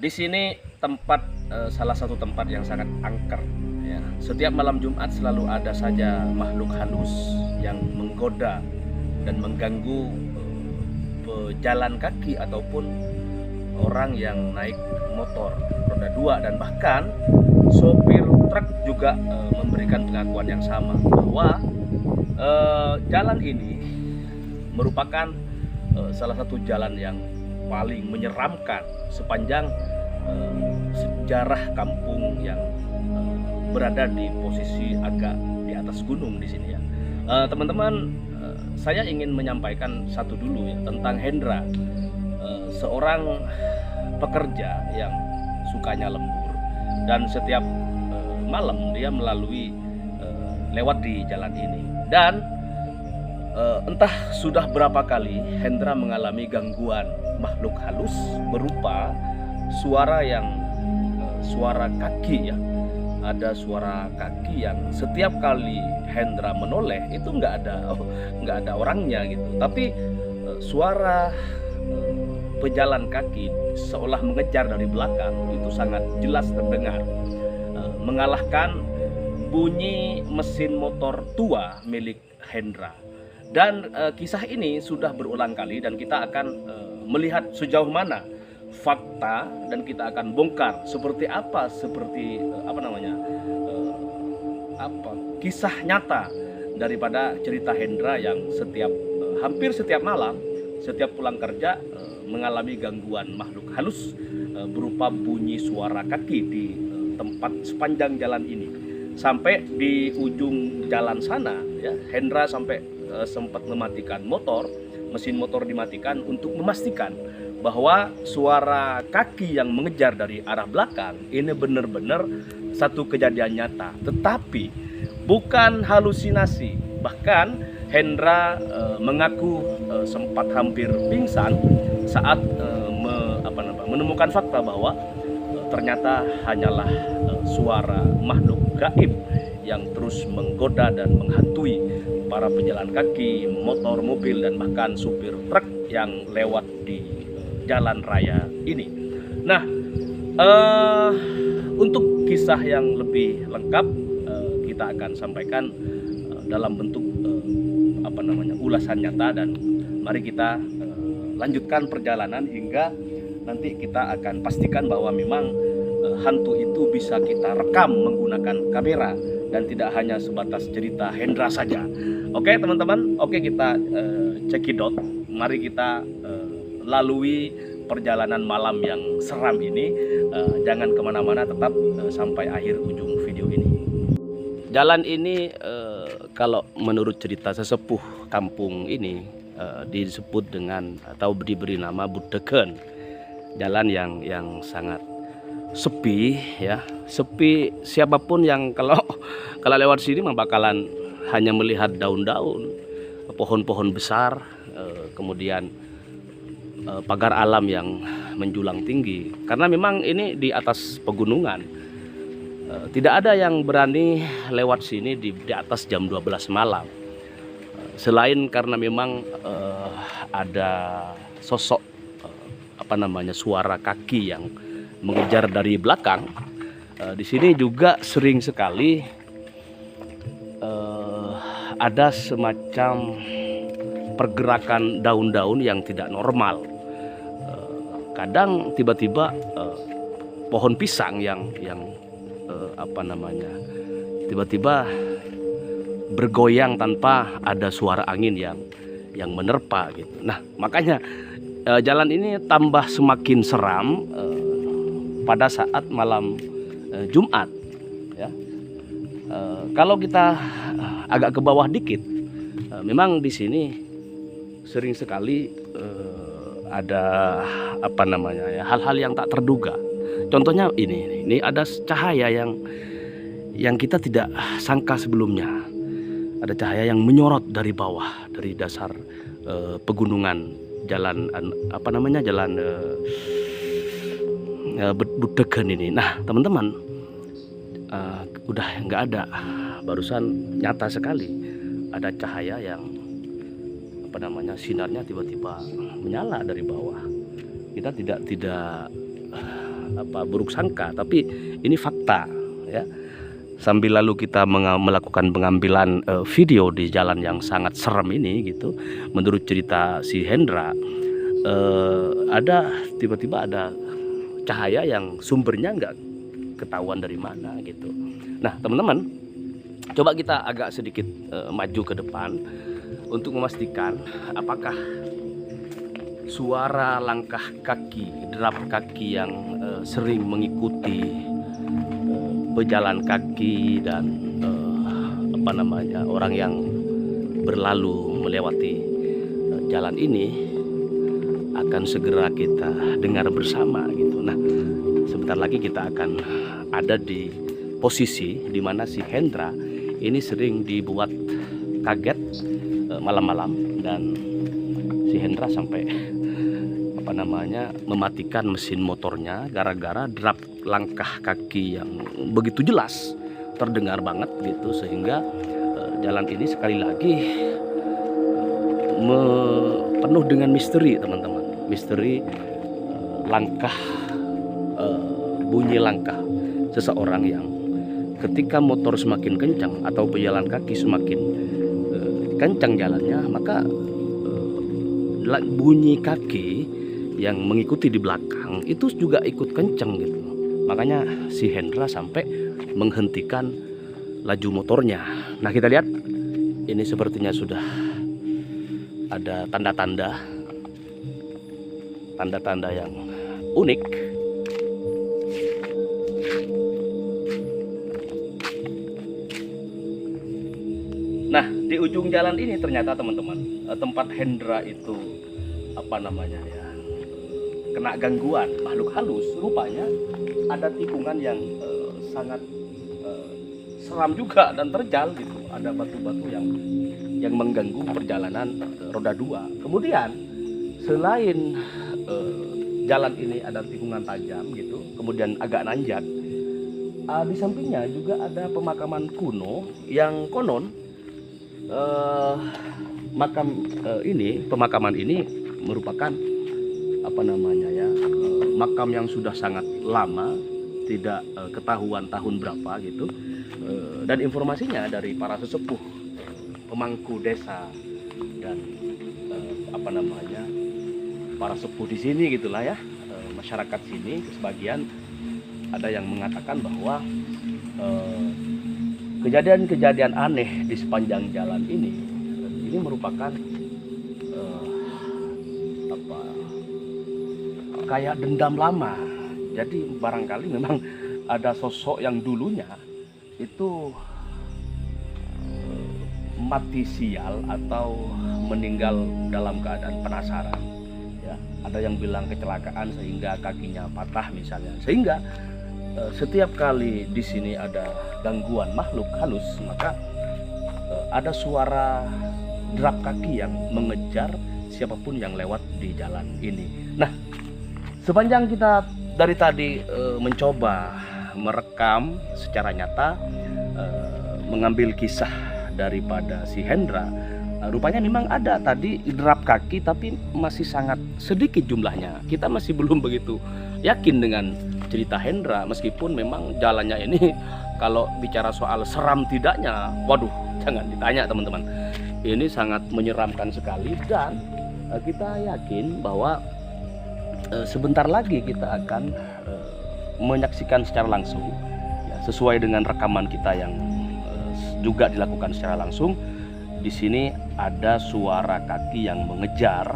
Di sini tempat salah satu tempat yang sangat angker. Ya. Setiap malam Jumat selalu ada saja makhluk halus yang menggoda dan mengganggu pejalan kaki ataupun orang yang naik motor roda 2, dan bahkan sopir truk juga memberikan pengakuan yang sama bahwa jalan ini merupakan salah satu jalan yang paling menyeramkan sepanjang sejarah kampung yang berada di posisi agak di atas gunung di sini ya. Teman-teman, saya ingin menyampaikan satu dulu ya tentang Hendra, seorang pekerja yang sukanya lembur dan setiap malam dia melalui lewat di jalan ini, dan entah sudah berapa kali Hendra mengalami gangguan makhluk halus berupa suara kaki ya. Ada suara kaki yang setiap kali Hendra menoleh itu nggak ada orangnya gitu, tapi suara pejalan kaki seolah mengejar dari belakang itu sangat jelas terdengar, mengalahkan bunyi mesin motor tua milik Hendra. Dan kisah ini sudah berulang kali, dan kita akan melihat sejauh mana fakta, dan kita akan bongkar seperti apa kisah nyata daripada cerita Hendra yang hampir setiap malam, setiap pulang kerja mengalami gangguan makhluk halus berupa bunyi suara kaki di tempat sepanjang jalan ini. Sampai di ujung jalan sana ya, Hendra sampai sempat mematikan mesin motor dimatikan untuk memastikan bahwa suara kaki yang mengejar dari arah belakang ini benar-benar satu kejadian nyata, tetapi bukan halusinasi. Bahkan Hendra mengaku sempat hampir pingsan saat menemukan fakta bahwa ternyata hanyalah suara makhluk gaib yang terus menggoda dan menghantui para pejalan kaki, motor, mobil, dan bahkan supir truk yang lewat di jalan raya ini. Nah, untuk kisah yang lebih lengkap kita akan sampaikan dalam bentuk ulasan nyata, dan mari kita lanjutkan perjalanan hingga nanti kita akan pastikan bahwa memang hantu itu bisa kita rekam menggunakan kamera dan tidak hanya sebatas cerita Hendra saja. Oke teman-teman, oke kita cekidot. Mari kita lalui perjalanan malam yang seram ini. Jangan kemana-mana, tetap sampai akhir ujung video ini. Jalan ini kalau menurut cerita sesepuh kampung ini disebut dengan atau diberi nama Budegen. Jalan yang sangat sepi ya, sepi. Siapapun yang kalau lewat sini mah bakalan hanya melihat daun-daun, pohon-pohon besar, kemudian pagar alam yang menjulang tinggi, karena memang ini di atas pegunungan. Tidak ada yang berani lewat sini di atas jam 12 malam, selain karena memang ada sosok suara kaki yang mengejar dari belakang. Di sini juga sering sekali ada semacam pergerakan daun-daun yang tidak normal. Kadang tiba-tiba pohon pisang yang tiba-tiba bergoyang tanpa ada suara angin yang menerpa gitu. Nah, makanya jalan ini tambah semakin seram pada saat malam Jumat ya. Kalau kita agak ke bawah dikit, memang di sini sering sekali ada hal-hal yang tak terduga. Contohnya ini ada cahaya yang kita tidak sangka sebelumnya. Ada cahaya yang menyorot dari bawah, dari dasar pegunungan jalan Budegen ini. Nah teman-teman, udah nggak ada, barusan nyata sekali ada cahaya yang sinarnya tiba-tiba menyala dari bawah. Kita tidak buruk sangka, tapi ini fakta ya. Sambil lalu kita melakukan pengambilan video di jalan yang sangat serem ini gitu. Menurut cerita si Hendra, ada tiba-tiba ada cahaya yang sumbernya nggak ketahuan dari mana gitu. Nah teman-teman, coba kita agak sedikit maju ke depan untuk memastikan apakah suara langkah kaki, derap kaki yang sering mengikuti pejalan kaki dan orang yang berlalu melewati jalan ini akan segera kita dengar bersama gitu. Nah, sebentar lagi kita akan ada di posisi di mana si Hendra ini sering dibuat kaget malam-malam, dan si Hendra sampai mematikan mesin motornya gara-gara derap langkah kaki yang begitu jelas terdengar banget gitu, sehingga jalan ini sekali lagi penuh dengan misteri teman-teman. Misteri langkah, bunyi langkah seseorang yang ketika motor semakin kencang atau pejalan kaki semakin kencang jalannya, maka bunyi kaki yang mengikuti di belakang itu juga ikut kencang gitu. Makanya si Hendra sampai menghentikan laju motornya. Nah kita lihat, ini sepertinya sudah ada tanda-tanda yang unik. Nah di ujung jalan ini ternyata teman-teman, tempat Hendra itu kena gangguan makhluk halus. Rupanya ada tikungan yang sangat seram juga dan terjal gitu. Ada batu-batu yang mengganggu perjalanan roda 2. Kemudian selain jalan ini ada tikungan tajam gitu, kemudian agak nanjak, di sampingnya juga ada pemakaman kuno yang konon pemakaman ini merupakan makam yang sudah sangat lama, tidak ketahuan tahun berapa gitu, dan informasinya dari para sesepuh, pemangku desa dan para sepuh di sini gitulah ya, masyarakat sini sebagian ada yang mengatakan bahwa kejadian-kejadian aneh di sepanjang jalan ini merupakan kayak dendam lama. Jadi barangkali memang ada sosok yang dulunya itu mati sial atau meninggal dalam keadaan penasaran ya. Ada yang bilang kecelakaan sehingga kakinya patah misalnya, sehingga setiap kali di sini ada gangguan makhluk halus, maka ada suara derap kaki yang mengejar siapapun yang lewat di jalan ini. Nah, sepanjang kita dari tadi mencoba merekam secara nyata, mengambil kisah daripada si Hendra, rupanya memang ada tadi derap kaki, tapi masih sangat sedikit jumlahnya. Kita masih belum begitu yakin dengan cerita Hendra, meskipun memang jalannya ini kalau bicara soal seram tidaknya, waduh, jangan ditanya teman-teman. Ini sangat menyeramkan sekali, dan kita yakin bahwa sebentar lagi kita akan menyaksikan secara langsung ya, sesuai dengan rekaman kita yang juga dilakukan secara langsung. Di sini ada suara kaki yang mengejar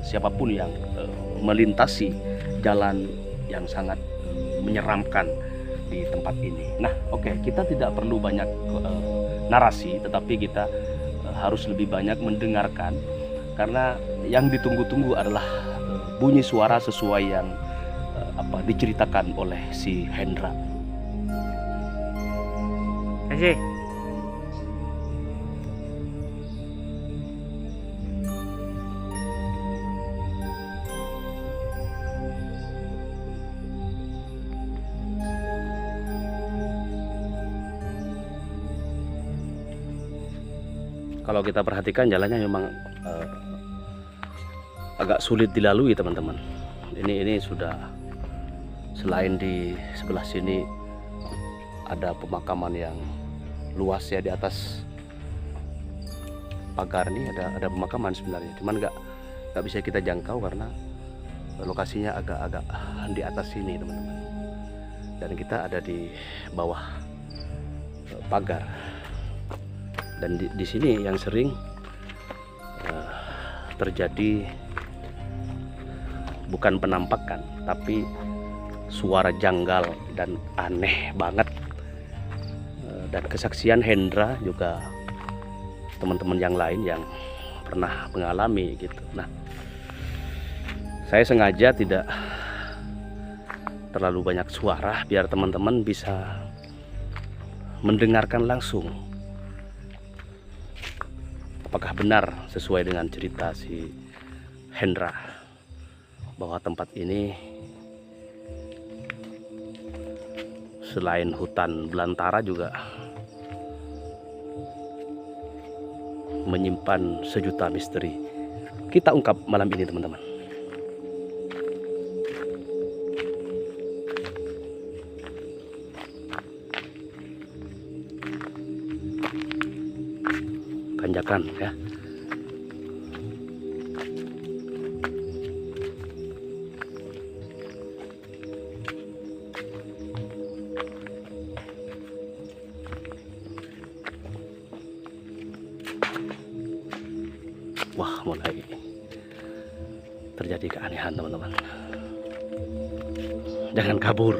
siapapun yang melintasi jalan yang sangat menyeramkan di tempat ini. Nah, oke, kita tidak perlu banyak narasi, tetapi kita harus lebih banyak mendengarkan, karena yang ditunggu-tunggu adalah bunyi suara sesuai yang diceritakan oleh si Hendra. Kasih. Kalau kita perhatikan jalannya memang agak sulit dilalui teman-teman. Ini sudah Selain di sebelah sini ada pemakaman yang luas ya, di atas pagar nih ada pemakaman sebenarnya, cuman nggak bisa kita jangkau karena lokasinya agak-agak di atas sini teman-teman, dan kita ada di bawah pagar. Dan di sini yang sering terjadi bukan penampakan tapi suara janggal dan aneh banget, dan kesaksian Hendra juga teman-teman yang lain yang pernah mengalami gitu. Nah, saya sengaja tidak terlalu banyak suara biar teman-teman bisa mendengarkan langsung apakah benar sesuai dengan cerita si Hendra bahwa tempat ini selain hutan belantara juga menyimpan sejuta misteri. Kita ungkap malam ini teman-teman. Tanjakan ya. Wah, mulai terjadi keanehan teman-teman. Jangan kabur.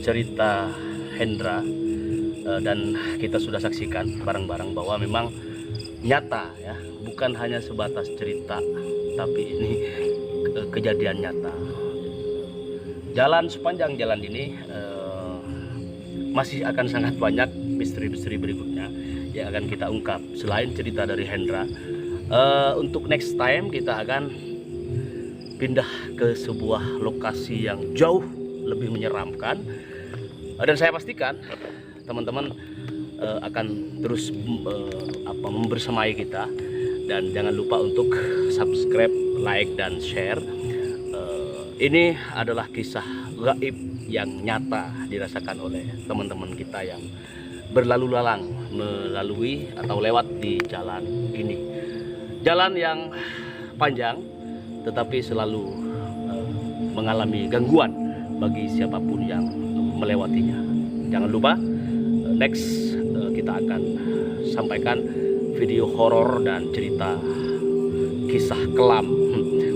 Cerita Hendra, dan kita sudah saksikan bareng-bareng bahwa memang nyata ya, bukan hanya sebatas cerita tapi ini kejadian nyata. Sepanjang jalan ini masih akan sangat banyak misteri-misteri berikutnya yang akan kita ungkap selain cerita dari Hendra. Untuk next time kita akan pindah ke sebuah lokasi yang jauh lebih menyeramkan, dan saya pastikan teman-teman akan terus membersamai kita, dan jangan lupa untuk subscribe, like, dan share. Ini adalah kisah gaib yang nyata dirasakan oleh teman-teman kita yang berlalu lalang melalui atau lewat di jalan ini. Jalan yang panjang tetapi selalu mengalami gangguan bagi siapapun yang melewatinya. Jangan lupa next kita akan sampaikan video horor dan cerita kisah kelam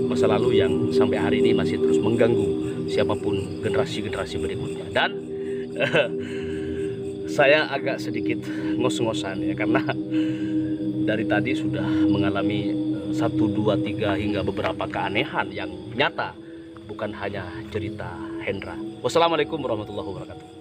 masa lalu yang sampai hari ini masih terus mengganggu siapapun generasi-generasi berikutnya. Dan saya agak sedikit ngos-ngosan ya, karena dari tadi sudah mengalami 1, 2, 3 hingga beberapa keanehan yang nyata, bukan hanya cerita Hendra. Wassalamualaikum warahmatullahi wabarakatuh.